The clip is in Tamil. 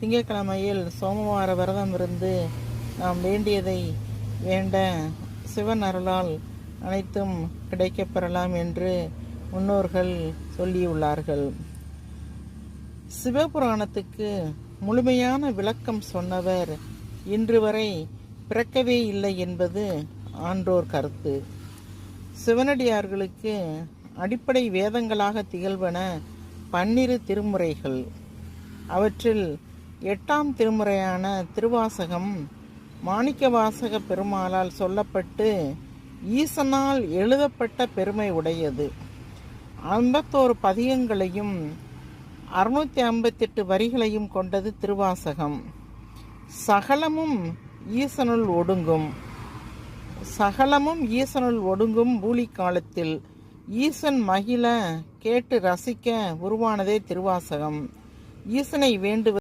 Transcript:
திங்கட்கிழமையில் சோமவார விரதம் இருந்து நாம் வேண்டியதை வேண்ட சிவன் அருளால் அனைத்தும் கிடைக்கப்பெறலாம் என்று முன்னோர்கள் சொல்லியுள்ளார்கள். சிவபுராணத்துக்கு முழுமையான விளக்கம் சொன்னவர் இன்று வரை பிறக்கவே இல்லை என்பது ஆன்றோர் கருத்து. சிவனடியார்களுக்கு அடிப்படை வேதங்களாக திகழ்வன 12 திருமுறைகள். அவற்றில் 8ஆம் திருமுறையான திருவாசகம் மாணிக்கவாசக பெருமாளால் சொல்லப்பட்டு ஈசனால் எழுதப்பட்ட பெருமை உடையது. 51 பதிகங்களையும் 658 வரிகளையும் கொண்டது திருவாசகம். சகலமும் ஈசனுள் ஒடுங்கும் பூலி காலத்தில் ஈசன் மகிழ கேட்டு ரசிக்க உருவானதே திருவாசகம். ஈசனை வேண்டுவது